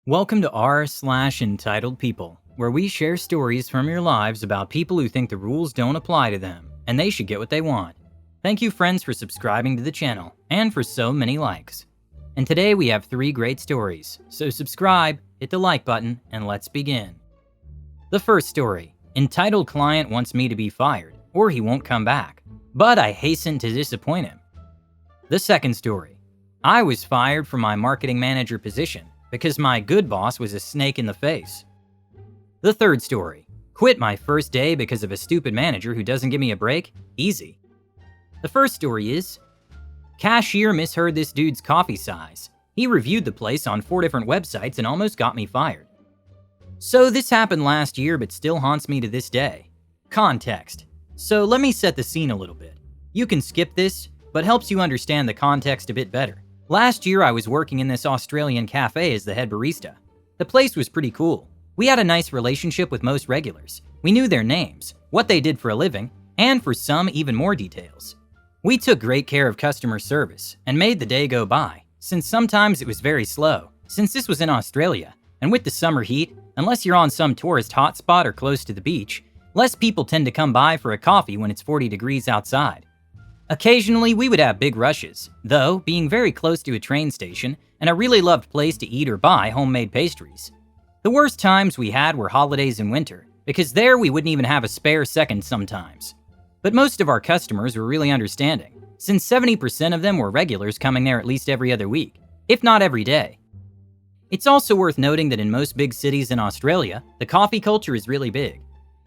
Welcome to r/entitled people, where we share stories from your lives about people who think the rules don't apply to them, and they should get what they want. Thank you friends for subscribing to the channel, and for so many likes. And today we have 3 great stories, so subscribe, hit the like button, and let's begin. The first story, entitled client wants me to be fired, or he won't come back, but I hasten to disappoint him. The second story, I was fired from my marketing manager position, because my good boss was a snake in the face. The third story, quit my first day because of a stupid manager who doesn't give me a break? Easy. The first story is, Cashier misheard this dude's coffee size. He reviewed the place on 4 different websites and almost got me fired. So this happened last year but still haunts me to this day. Context. So let me set the scene a little bit. You can skip this, but helps you understand the context a bit better. Last year, I was working in this Australian cafe as the head barista. The place was pretty cool. We had a nice relationship with most regulars. We knew their names, what they did for a living, and for some, even more details. We took great care of customer service and made the day go by, since sometimes it was very slow. Since this was in Australia, and with the summer heat, unless you're on some tourist hotspot or close to the beach, less people tend to come by for a coffee when it's 40 degrees outside. Occasionally, we would have big rushes, though, being very close to a train station and a really loved place to eat or buy homemade pastries. The worst times we had were holidays and winter, because there we wouldn't even have a spare second sometimes. But most of our customers were really understanding, since 70% of them were regulars coming there at least every other week, if not every day. It's also worth noting that in most big cities in Australia, the coffee culture is really big.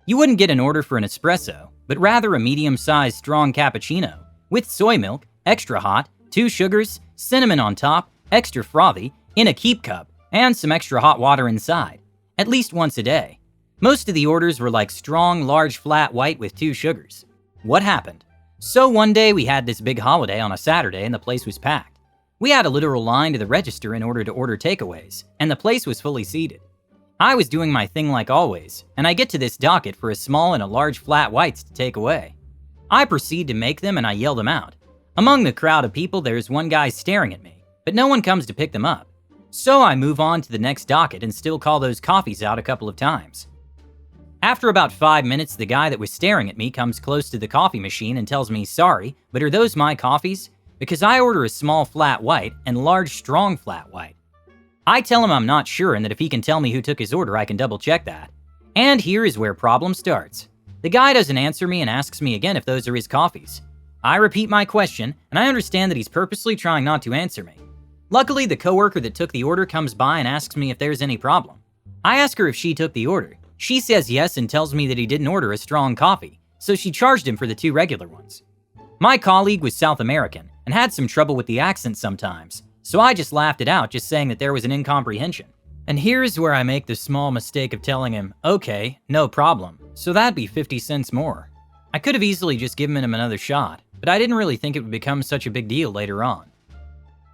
You wouldn't get an order for an espresso, but rather a medium-sized strong cappuccino, with soy milk, extra hot, 2 sugars, cinnamon on top, extra frothy, in a keep cup, and some extra hot water inside, at least once a day. Most of the orders were like strong, large flat white with 2 sugars. What happened? So one day we had this big holiday on a Saturday and the place was packed. We had a literal line to the register in order to order takeaways, and the place was fully seated. I was doing my thing like always, and I get to this docket for a small and a large flat whites to take away. I proceed to make them and I yell them out. Among the crowd of people, there's one guy staring at me, but no one comes to pick them up. So I move on to the next docket and still call those coffees out a couple of times. After about 5 minutes, the guy that was staring at me comes close to the coffee machine and tells me, "Sorry, but are those my coffees? Because I order a small flat white and large strong flat white." I tell him I'm not sure and that if he can tell me who took his order, I can double check that. And here is where problem starts. The guy doesn't answer me and asks me again if those are his coffees. I repeat my question, and I understand that he's purposely trying not to answer me. Luckily, the coworker that took the order comes by and asks me if there's any problem. I ask her if she took the order. She says yes and tells me that he didn't order a strong coffee, so she charged him for the 2 regular ones. My colleague was South American and had some trouble with the accent sometimes, so I just laughed it out, just saying that there was an incomprehension. And here's where I make the small mistake of telling him, "Okay, no problem, so that'd be 50 cents more." I could have easily just given him another shot, but I didn't really think it would become such a big deal later on.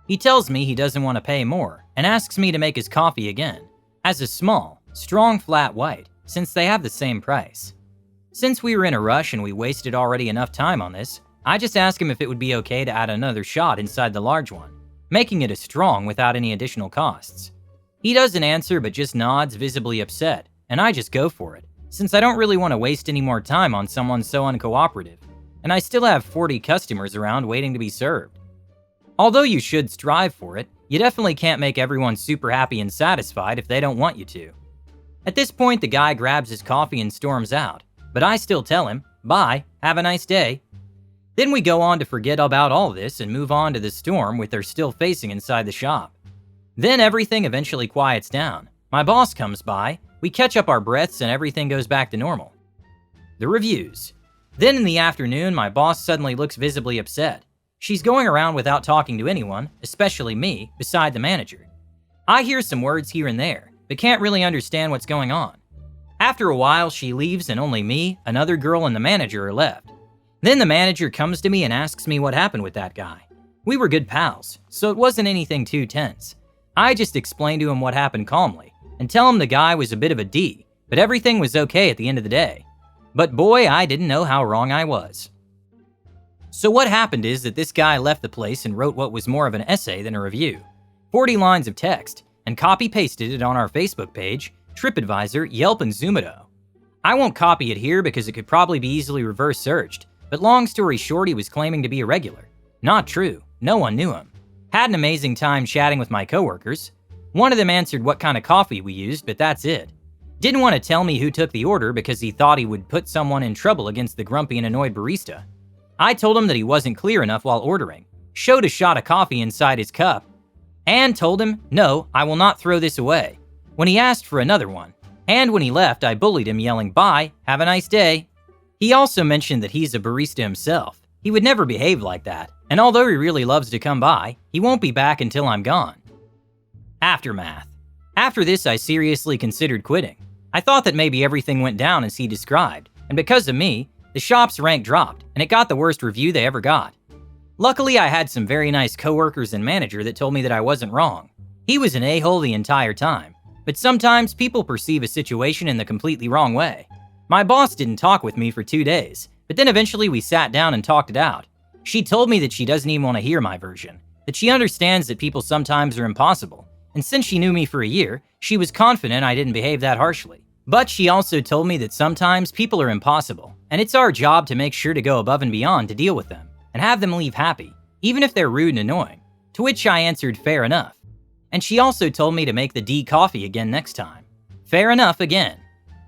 He tells me he doesn't want to pay more, and asks me to make his coffee again, as a small, strong flat white, since they have the same price. Since we were in a rush and we wasted already enough time on this, I just asked him if it would be okay to add another shot inside the large one, making it a strong without any additional costs. He doesn't answer but just nods, visibly upset, and I just go for it, since I don't really want to waste any more time on someone so uncooperative, and I still have 40 customers around waiting to be served. Although you should strive for it, you definitely can't make everyone super happy and satisfied if they don't want you to. At this point, the guy grabs his coffee and storms out, but I still tell him, "Bye, have a nice day." Then we go on to forget about all this and move on to the storm with they're still facing inside the shop. Then everything eventually quiets down. My boss comes by, we catch up our breaths, and everything goes back to normal. The reviews. Then in the afternoon, my boss suddenly looks visibly upset. She's going around without talking to anyone, especially me, beside the manager. I hear some words here and there, but can't really understand what's going on. After a while, she leaves and only me, another girl, and the manager are left. Then the manager comes to me and asks me what happened with that guy. We were good pals, so it wasn't anything too tense. I just explained to him what happened calmly, and tell him the guy was a bit of a D, but everything was okay at the end of the day. But boy, I didn't know how wrong I was. So what happened is that this guy left the place and wrote what was more of an essay than a review. 40 lines of text, and copy-pasted it on our Facebook page, TripAdvisor, Yelp, and Zoomito. I won't copy it here because it could probably be easily reverse searched, but long story short, he was claiming to be a regular. Not true. No one knew him. Had an amazing time chatting with my coworkers. One of them answered what kind of coffee we used, but that's it. Didn't want to tell me who took the order because he thought he would put someone in trouble against the grumpy and annoyed barista. I told him that he wasn't clear enough while ordering, showed a shot of coffee inside his cup, and told him, no, I will not throw this away, when he asked for another one. And when he left, I bullied him, yelling, bye, have a nice day. He also mentioned that he's a barista himself. He would never behave like that, and although he really loves to come by, he won't be back until I'm gone. Aftermath. After this, I seriously considered quitting. I thought that maybe everything went down as he described, and because of me, the shop's rank dropped, and it got the worst review they ever got. Luckily, I had some very nice coworkers and manager that told me that I wasn't wrong. He was an a-hole the entire time, but sometimes people perceive a situation in the completely wrong way. My boss didn't talk with me for 2 days, but then eventually we sat down and talked it out. She told me that she doesn't even want to hear my version, that she understands that people sometimes are impossible, and since she knew me for a year, she was confident I didn't behave that harshly. But she also told me that sometimes people are impossible, and it's our job to make sure to go above and beyond to deal with them, and have them leave happy, even if they're rude and annoying, to which I answered fair enough. And she also told me to make the D coffee again next time. Fair enough again.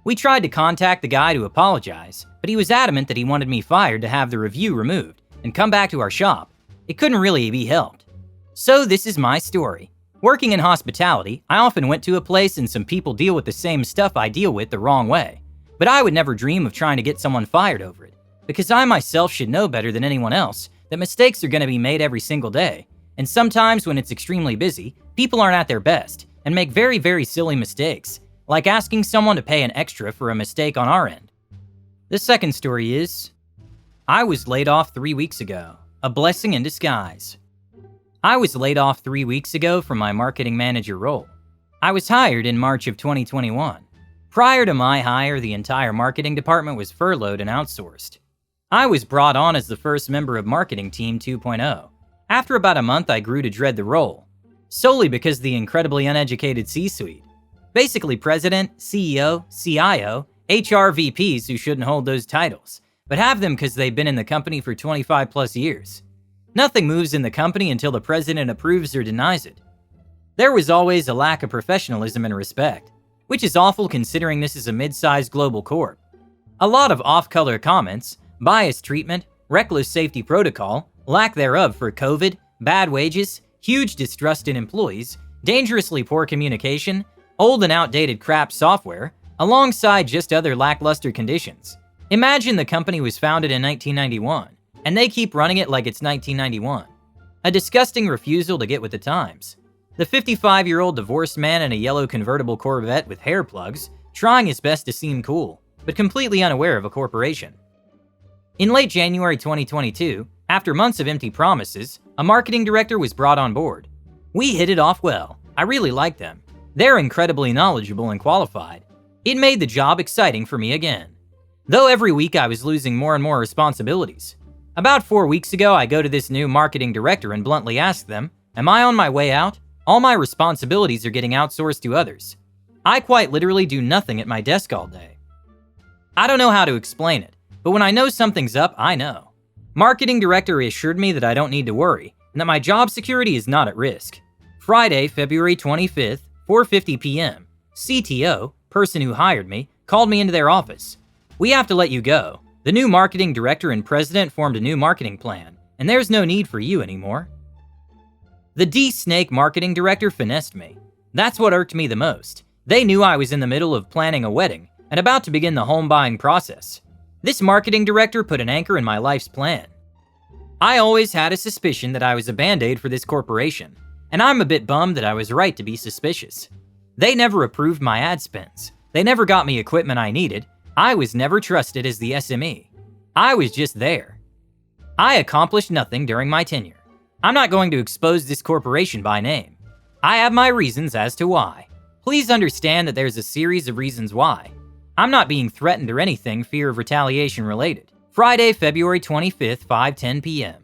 We tried to contact the guy to apologize, but he was adamant that he wanted me fired to have the review removed and come back to our shop. It couldn't really be helped. So this is my story. Working in hospitality, I often went to a place and some people deal with the same stuff I deal with the wrong way. But I would never dream of trying to get someone fired over it, because I myself should know better than anyone else that mistakes are going to be made every single day. And sometimes when it's extremely busy, people aren't at their best and make very, very silly mistakes, like asking someone to pay an extra for a mistake on our end. The second story is, I was laid off 3 weeks ago. A blessing in disguise. I was laid off 3 weeks ago from my marketing manager role. I was hired in March of 2021. Prior to my hire, the entire marketing department was furloughed and outsourced. I was brought on as the first member of Marketing Team 2.0. After about a month, I grew to dread the role, solely because of the incredibly uneducated C-suite. Basically president, CEO, CIO, HR VPs who shouldn't hold those titles, but have them because they've been in the company for 25 plus years. Nothing moves in the company until the president approves or denies it. There was always a lack of professionalism and respect, which is awful considering this is a mid-sized global corp. A lot of off-color comments, biased treatment, reckless safety protocol, lack thereof for COVID, bad wages, huge distrust in employees, dangerously poor communication, old and outdated crap software, alongside just other lackluster conditions. Imagine the company was founded in 1991, and they keep running it like it's 1991. A disgusting refusal to get with the times. The 55-year-old divorced man in a yellow convertible Corvette with hair plugs, trying his best to seem cool, but completely unaware of a corporation. In late January 2022, after months of empty promises, a marketing director was brought on board. We hit it off well. I really liked them. They're incredibly knowledgeable and qualified. It made the job exciting for me again. Though every week I was losing more and more responsibilities. About 4 weeks ago, I go to this new marketing director and bluntly ask them, am I on my way out? All my responsibilities are getting outsourced to others. I quite literally do nothing at my desk all day. I don't know how to explain it, but when I know something's up, I know. Marketing director assured me that I don't need to worry, and that my job security is not at risk. Friday, February 25th, 4:50 p.m., CTO, person who hired me, called me into their office. We have to let you go. The new marketing director and president formed a new marketing plan, and there's no need for you anymore. The D-Snake marketing director finessed me. That's what irked me the most. They knew I was in the middle of planning a wedding and about to begin the home buying process. This marketing director put an anchor in my life's plan. I always had a suspicion that I was a band-aid for this corporation, and I'm a bit bummed that I was right to be suspicious. They never approved my ad spends. They never got me equipment I needed. I was never trusted as the SME. I was just there. I accomplished nothing during my tenure. I'm not going to expose this corporation by name. I have my reasons as to why. Please understand that there's a series of reasons why. I'm not being threatened or anything fear of retaliation related. Friday, February 25th, 5:10 p.m.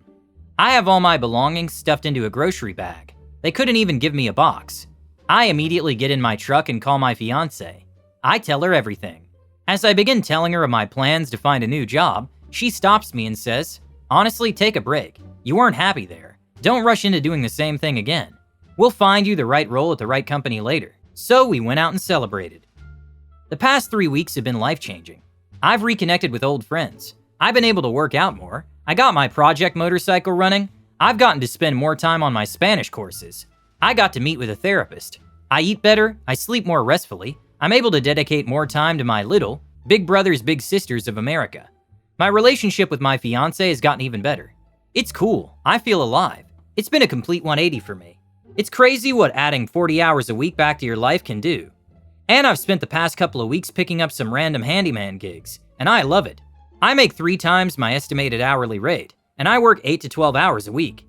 I have all my belongings stuffed into a grocery bag. They couldn't even give me a box. I immediately get in my truck and call my fiance. I tell her everything. As I begin telling her of my plans to find a new job, she stops me and says, "Honestly, take a break. You weren't happy there. Don't rush into doing the same thing again. We'll find you the right role at the right company later." So we went out and celebrated. The past 3 weeks have been life-changing. I've reconnected with old friends. I've been able to work out more. I got my project motorcycle running. I've gotten to spend more time on my Spanish courses. I got to meet with a therapist. I eat better. I sleep more restfully. I'm able to dedicate more time to my little, big brothers, big sisters of America. My relationship with my fiance has gotten even better. It's cool. I feel alive. It's been a complete 180 for me. It's crazy what adding 40 hours a week back to your life can do. And I've spent the past couple of weeks picking up some random handyman gigs, and I love it. I make 3 times my estimated hourly rate, and I work 8 to 12 hours a week.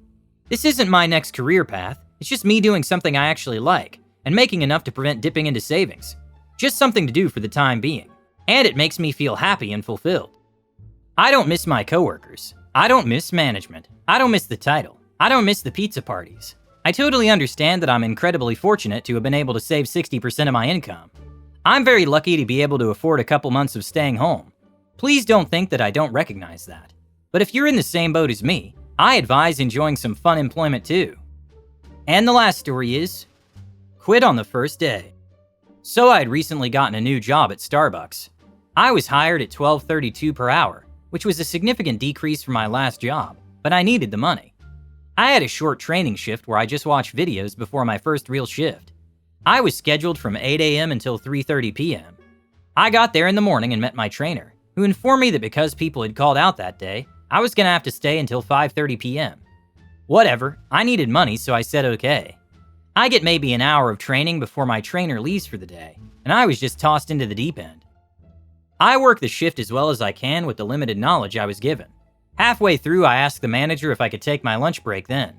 This isn't my next career path. It's just me doing something I actually like, and making enough to prevent dipping into savings. Just something to do for the time being. And it makes me feel happy and fulfilled. I don't miss my coworkers. I don't miss management. I don't miss the title. I don't miss the pizza parties. I totally understand that I'm incredibly fortunate to have been able to save 60% of my income. I'm very lucky to be able to afford a couple months of staying home. Please don't think that I don't recognize that. But if you're in the same boat as me, I advise enjoying some fun employment too. And the last story is, quit on the first day. So I had recently gotten a new job at Starbucks. I was hired at $12.32 per hour, which was a significant decrease from my last job, but I needed the money. I had a short training shift where I just watched videos before my first real shift. I was scheduled from 8 a.m. until 3:30 p.m. I got there in the morning and met my trainer, who informed me that because people had called out that day, I was going to have to stay until 5:30 p.m. Whatever, I needed money, so I said okay. I get maybe an hour of training before my trainer leaves for the day, and I was just tossed into the deep end. I work the shift as well as I can with the limited knowledge I was given. Halfway through, I asked the manager if I could take my lunch break then.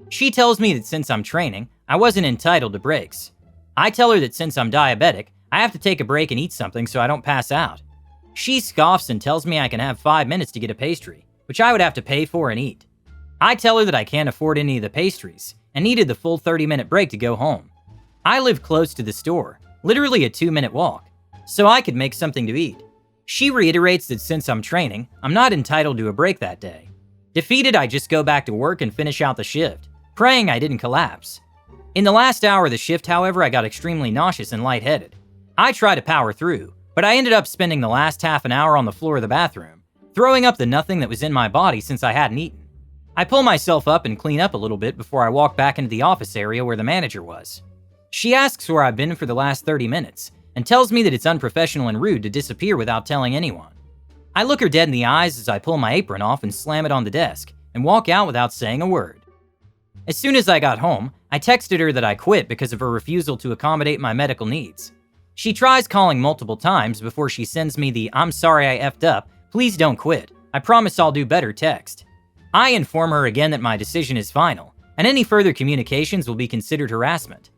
She tells me that since I'm training, I wasn't entitled to breaks. I tell her that since I'm diabetic, I have to take a break and eat something so I don't pass out. She scoffs and tells me I can have 5 minutes to get a pastry, which I would have to pay for and eat. I tell her that I can't afford any of the pastries and needed the full 30-minute break to go home. I live close to the store, literally a 2-minute walk, so I could make something to eat. She reiterates that since I'm training, I'm not entitled to a break that day. Defeated, I just go back to work and finish out the shift, praying I didn't collapse. In the last hour of the shift, however, I got extremely nauseous and lightheaded. I tried to power through, but I ended up spending the last half an hour on the floor of the bathroom, throwing up the nothing that was in my body since I hadn't eaten. I pull myself up and clean up a little bit before I walk back into the office area where the manager was. She asks where I've been for the last 30 minutes, and tells me that it's unprofessional and rude to disappear without telling anyone. I look her dead in the eyes as I pull my apron off and slam it on the desk, and walk out without saying a word. As soon as I got home, I texted her that I quit because of her refusal to accommodate my medical needs. She tries calling multiple times before she sends me the "I'm sorry I effed up, please don't quit, I promise I'll do better" text. I inform her again that my decision is final, and any further communications will be considered harassment.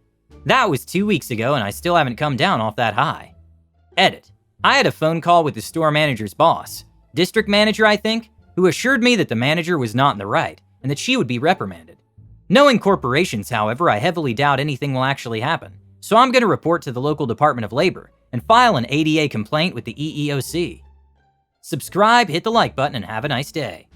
That was 2 weeks ago and I still haven't come down off that high. Edit. I had a phone call with the store manager's boss, district manager I think, who assured me that the manager was not in the right and that she would be reprimanded. Knowing corporations, however, I heavily doubt anything will actually happen, so I'm going to report to the local Department of Labor and file an ADA complaint with the EEOC. Subscribe, hit the like button, and have a nice day.